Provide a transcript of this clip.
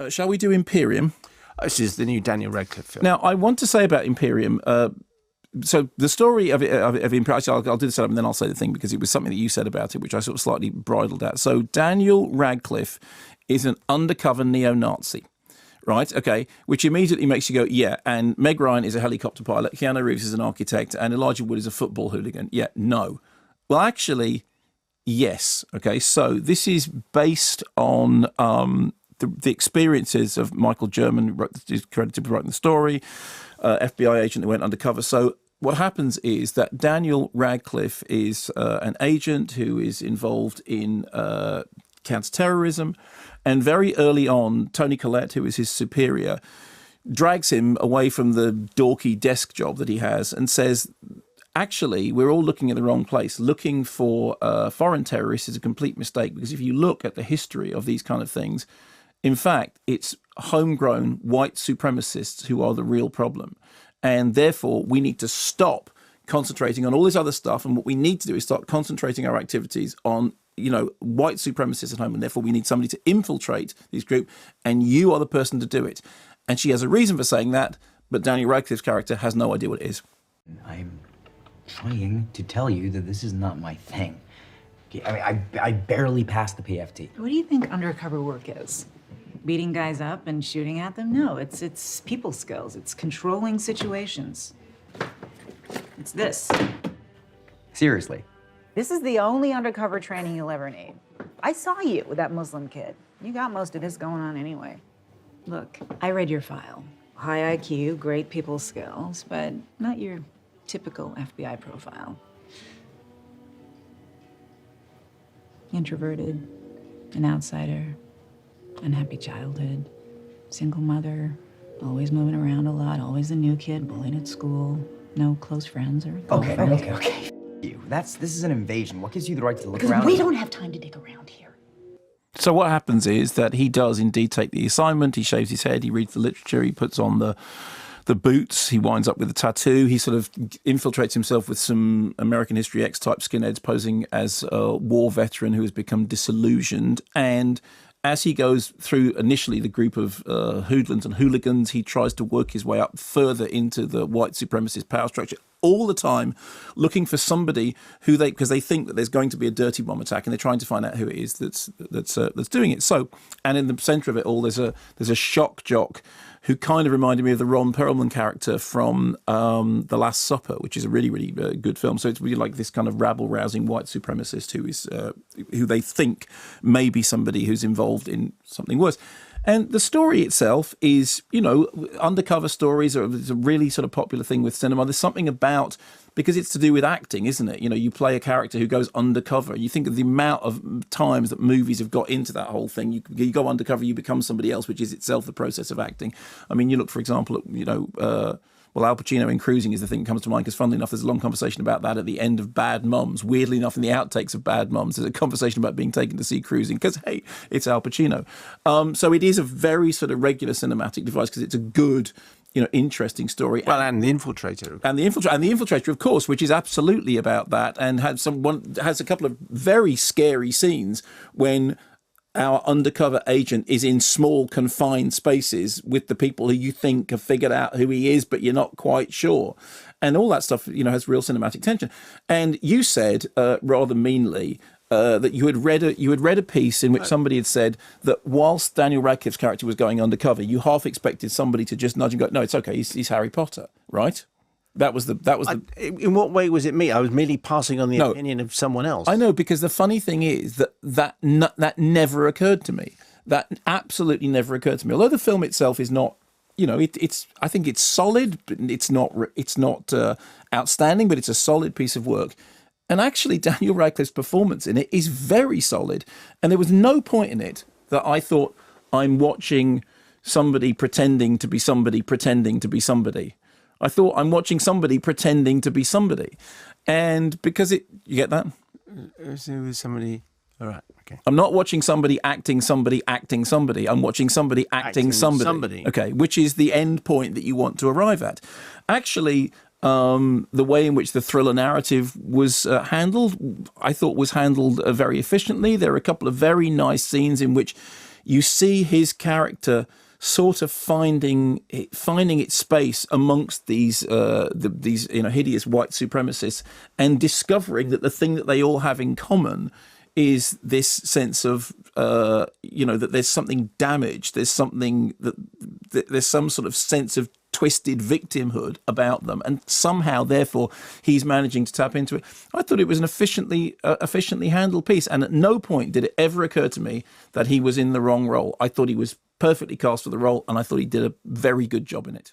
Shall we do Imperium? This is the new Daniel Radcliffe film. Now, I want to say about Imperium, so the story of Imperium, actually, I'll do the setup and then I'll say the thing because it was something that you said about it, which I sort of slightly bridled at. So Daniel Radcliffe is an undercover neo-Nazi. Right, okay, which immediately makes you go, yeah, and Meg Ryan is a helicopter pilot, Keanu Reeves is an architect, and Elijah Wood is a football hooligan. Yeah, no. Well, actually, yes. Okay, so this is based on the experiences of Michael German, who's credited with writing the story, FBI agent who went undercover. So what happens is that Daniel Radcliffe is an agent who is involved in counter-terrorism. And very early on, Tony Collette, who is his superior, drags him away from the dorky desk job that he has and says, actually, we're all looking in the wrong place. Looking for foreign terrorists is a complete mistake because if you look at the history of these kind of things, in fact, it's homegrown white supremacists who are the real problem. And therefore, we need to stop concentrating on all this other stuff. And what we need to do is start concentrating our activities on white supremacists at home, and therefore we need somebody to infiltrate this group, and you are the person to do it. And she has a reason for saying that, but Daniel Radcliffe's character has no idea what it is. I'm trying to tell you that this is not my thing. I mean, I barely passed the PFT. What do you think undercover work is? Beating guys up and shooting at them? No, it's people skills. It's controlling situations. It's this. Seriously. This is the only undercover training you'll ever need. I saw you with that Muslim kid. You got most of this going on anyway. Look, I read your file. High IQ, great people skills, but not your typical FBI profile. Introverted, an outsider, unhappy childhood, single mother, always moving around a lot, always the new kid, bullied at school, no close friends or girlfriends. Okay. This is an invasion. What gives you the right to look around? We don't have time to dig around here. So what happens is that he does indeed take the assignment. He shaves his head. He reads the literature. He puts on the boots. He winds up with a tattoo. He sort of infiltrates himself with some American History X type skinheads posing as a war veteran who has become disillusioned. And as he goes through initially the group of hoodlums and hooligans, he tries to work his way up further into the white supremacist power structure, all the time looking for somebody who because they think that there's going to be a dirty bomb attack, and they're trying to find out who it is that's doing it. So, and in the centre of it all, there's a shock jock who kind of reminded me of the Ron Perlman character from The Last Supper, which is a really, really good film. So it's really like this kind of rabble-rousing white supremacist who they think may be somebody who's involved in something worse. And the story itself is, undercover stories are a really sort of popular thing with cinema. There's something about, because it's to do with acting, isn't it? You play a character who goes undercover. You think of the amount of times that movies have got into that whole thing. You go undercover, you become somebody else, which is itself the process of acting. I mean, you look, for example, at, Al Pacino in Cruising is the thing that comes to mind because, funnily enough, there's a long conversation about that at the end of Bad Moms. Weirdly enough, in the outtakes of Bad Moms, there's a conversation about being taken to see Cruising because, hey, it's Al Pacino. So it is a very sort of regular cinematic device because it's a good, interesting story. Well, and The Infiltrator. And the Infiltrator, of course, which is absolutely about that and has a couple of very scary scenes when our undercover agent is in small, confined spaces with the people who you think have figured out who he is, but you're not quite sure. And all that stuff, has real cinematic tension. And you said, rather meanly, that you had read a piece in which somebody had said that whilst Daniel Radcliffe's character was going undercover, you half expected somebody to just nudge and go, no, it's okay, he's Harry Potter, right? That was the. In what way was it me? I was merely passing on the opinion of someone else. I know, because the funny thing is that never occurred to me. That absolutely never occurred to me. Although the film itself is not, it's. I think it's solid, but it's not outstanding, but it's a solid piece of work. And actually, Daniel Radcliffe's performance in it is very solid. And there was no point in it that I thought I'm watching somebody pretending to be somebody pretending to be somebody. I thought I'm watching somebody pretending to be somebody. And because you get that? It was somebody, all right, okay. I'm not watching somebody acting somebody acting somebody. I'm watching somebody acting somebody. Okay, which is the end point that you want to arrive at. Actually, the way in which the thriller narrative was handled, I thought was handled very efficiently. There are a couple of very nice scenes in which you see his character sort of finding its space amongst these hideous white supremacists, and discovering that the thing that they all have in common is this sense of that there's something damaged, there's something there's some sort of sense of twisted victimhood about them, and somehow therefore he's managing to tap into it. I thought it was an efficiently handled piece, and at no point did it ever occur to me that he was in the wrong role. I thought he was perfectly cast for the role, and I thought he did a very good job in it.